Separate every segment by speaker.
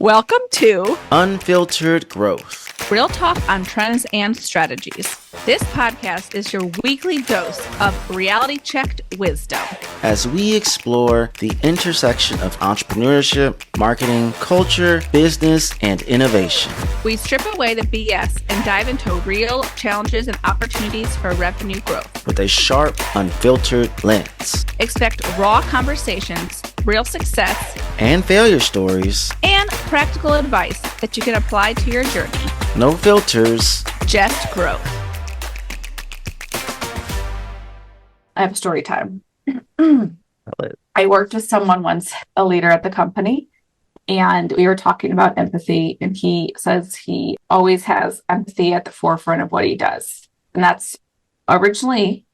Speaker 1: Welcome to
Speaker 2: Unfiltered Growth.
Speaker 1: Real Talk on Trends and Strategies. This podcast is your weekly dose of reality-checked wisdom
Speaker 2: As we explore the intersection of entrepreneurship, marketing, culture, business, and innovation.
Speaker 1: We strip away the BS and dive into real challenges and opportunities for revenue growth.
Speaker 2: With a sharp, unfiltered lens.
Speaker 1: Expect raw conversations, real success,
Speaker 2: and failure stories.
Speaker 1: And practical advice that you can apply to your journey.
Speaker 2: No filters.
Speaker 1: Just growth. I have a story time. I worked with someone once, a leader at the company, and we were talking about empathy, and he says he always has empathy at the forefront of what he does. And that's originally,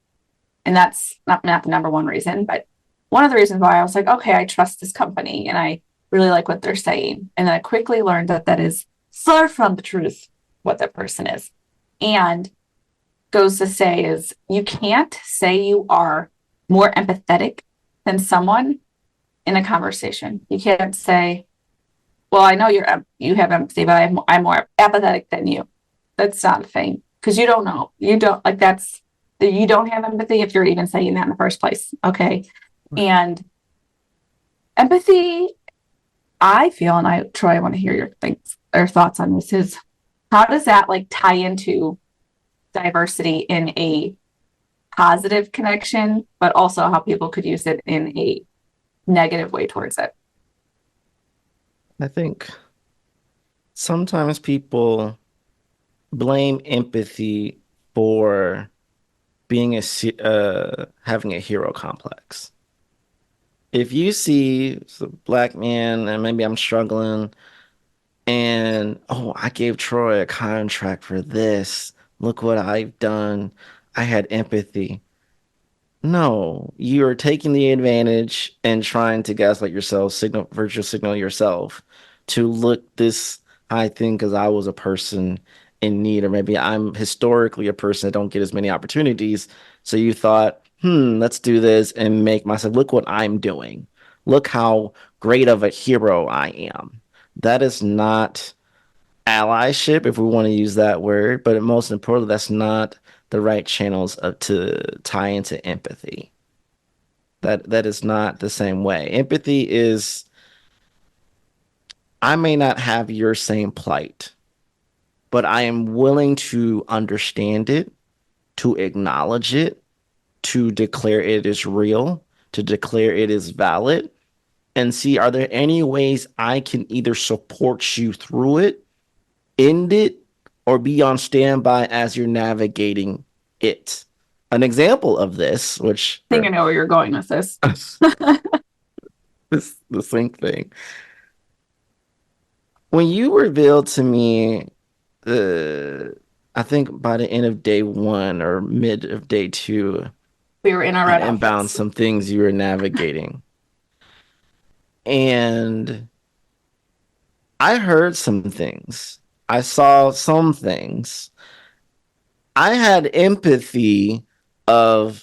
Speaker 1: and that's not the number one reason, but one of the reasons why I was like, okay, I trust this company and I really like what they're saying. And then I quickly learned that that is far from the truth, what that person is. And goes to say is you can't say you are more empathetic than someone in a conversation. You can't say, well, I know you have empathy, but I'm more apathetic than you. That's not a thing because you don't know. You don't you don't have empathy if you're even saying that in the first place. Okay. And empathy, I feel, and Troy, I want to hear your thoughts on this, is how does that tie into diversity in a positive connection, but also how people could use it in a negative way towards it?
Speaker 2: I think sometimes people blame empathy for being having a hero complex. If you see a black man and maybe I'm struggling and, I gave Troy a contract for this. Look what I've done. I had empathy. No, you're taking the advantage and trying to gaslight yourself, virtual signal yourself to look this high thing because I was a person in need, or maybe I'm historically a person that don't get as many opportunities. So you thought, let's do this and make myself look what I'm doing. Look how great of a hero I am. That is not allyship, if we want to use that word, but most importantly, that's not the right channels to tie into empathy. That is not the same way. Empathy is, I may not have your same plight, but I am willing to understand it, to acknowledge it, to declare it is real, to declare it is valid, and see, are there any ways I can either support you through it, end it, or be on standby as you're navigating it? An example of this, which
Speaker 1: I think I know where you're going with this.
Speaker 2: The same thing. When you revealed to me, I think by the end of day 1 or mid of day 2,
Speaker 1: we were in our red
Speaker 2: and found some things you were navigating. And I heard some things. I saw some things. I had empathy of,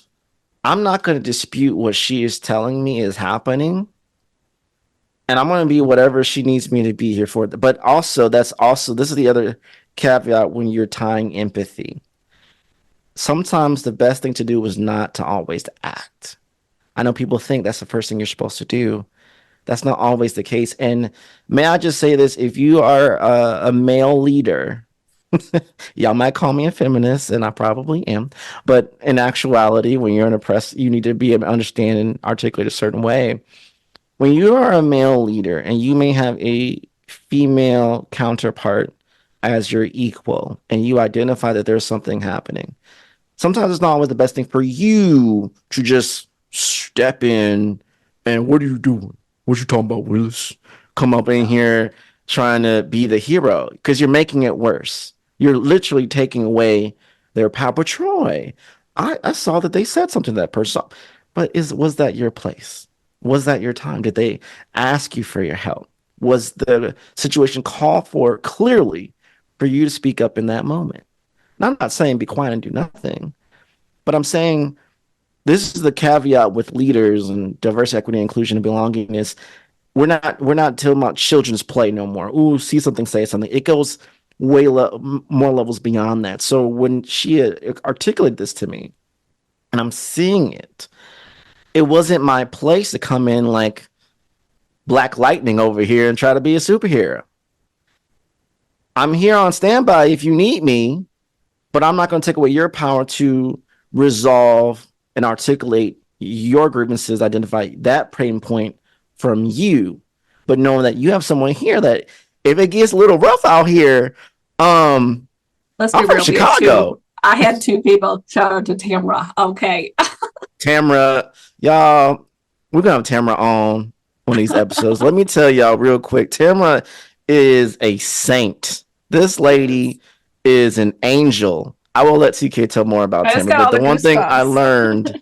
Speaker 2: I'm not going to dispute what she is telling me is happening. And I'm going to be whatever she needs me to be here for. But also, this is the other caveat when you're tying empathy. Sometimes the best thing to do is not to always act. I know people think that's the first thing you're supposed to do. That's not always the case. And may I just say this, if you are a male leader, y'all might call me a feminist, and I probably am. But in actuality, when you're in a press, you need to be able to understand and articulate a certain way. When you are a male leader and you may have a female counterpart as your equal, and you identify that there's something happening, sometimes it's not always the best thing for you to just step in and, what are you doing? What you talking about, Willis? Come up in here trying to be the hero, because you're making it worse. You're literally taking away their power. But Troy, I saw that they said something to that person. But was that your place? Was that your time? Did they ask you for your help? Was the situation called for clearly for you to speak up in that moment? And I'm not saying be quiet and do nothing, but I'm saying this is the caveat with leaders and diversity, equity, inclusion, and belonging is we're not talking about children's play no more. Ooh, see something, say something. It goes way more levels beyond that. So when she articulated this to me, and I'm seeing it, it wasn't my place to come in like Black Lightning over here and try to be a superhero. I'm here on standby if you need me, but I'm not going to take away your power to resolve and articulate your grievances, identify that pain point from you, but knowing that you have someone here that if it gets a little rough out here,
Speaker 1: let's be
Speaker 2: I'm from
Speaker 1: real.
Speaker 2: Chicago.
Speaker 1: I had two people. Shout out to Tamra. Okay.
Speaker 2: Tamra, y'all, we're gonna have Tamra on one of these episodes. Let me tell y'all real quick. Tamra is a saint. This lady is an angel. I will let TK tell more about Tamra. But the one thing I learned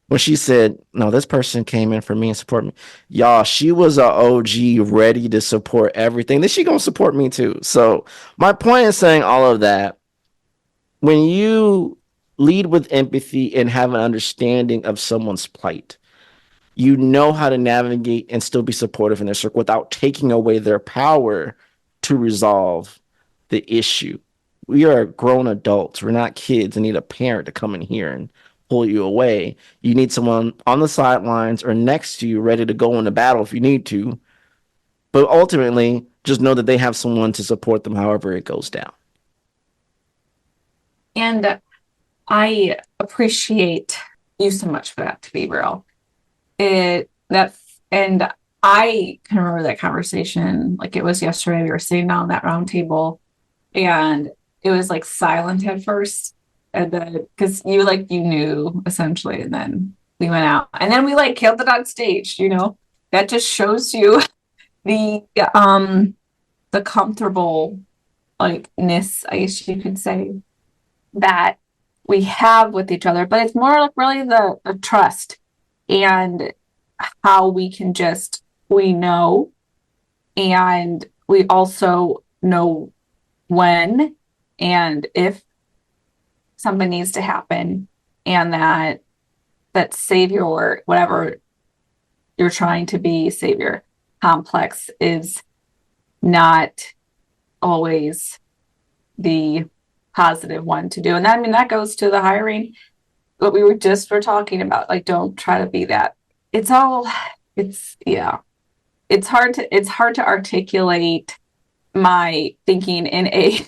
Speaker 2: when she said, no, this person came in for me and support me. Y'all, she was a OG ready to support everything. Then she gonna support me too. So my point is saying all of that. When you lead with empathy and have an understanding of someone's plight, you know how to navigate and still be supportive in their circle without taking away their power to resolve the issue. We are grown adults. We're not kids and need a parent to come in here and pull you away. You need someone on the sidelines or next to you ready to go into battle if you need to. But ultimately, just know that they have someone to support them however it goes down.
Speaker 1: And I appreciate you so much for that, to be real. And I can remember that conversation like it was yesterday. We were sitting down that round table and it was like silent at first. And then because you knew essentially, and then we went out and then we like killed it on stage, that just shows you the comfortable likeness, I guess you could say, that we have with each other. But it's more like really the trust and how we can we know, and we also know when and if something needs to happen, and that savior or whatever you're trying to be, savior complex, is not always the positive one to do. And that goes to the hiring, what we were talking about. Like, don't try to be that. It's hard to articulate my thinking in a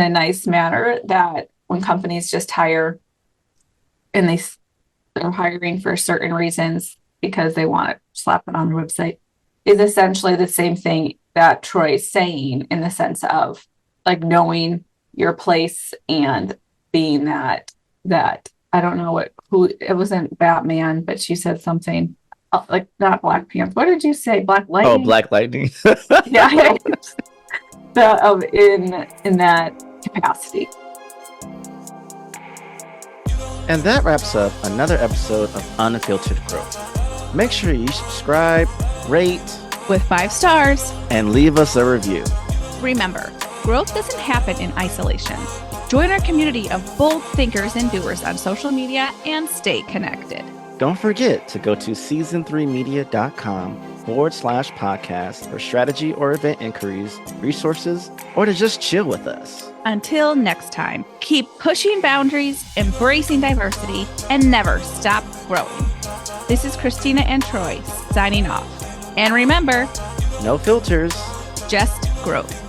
Speaker 1: nice manner, that when companies just hire and they're hiring for certain reasons because they want to slap it on their website, is essentially the same thing that Troy's saying, in the sense of like knowing your place and being that I don't know who it wasn't Batman, but she said something like not Black Panther. What did you say? Black Lightning?
Speaker 2: Oh, Black Lightning.
Speaker 1: Yeah. In that capacity.
Speaker 2: And that wraps up another episode of Unfiltered Growth. Make sure you subscribe, rate
Speaker 3: with 5 stars,
Speaker 2: and leave us a review.
Speaker 3: Remember, growth doesn't happen in isolation. Join our community of bold thinkers and doers on social media and stay connected.
Speaker 2: Don't forget to go to season3media.com/podcast for strategy or event inquiries, resources, or to just chill with us.
Speaker 3: Until next time, keep pushing boundaries, embracing diversity, and never stop growing. This is Christina and Troy signing off. And remember,
Speaker 2: no filters,
Speaker 3: just growth.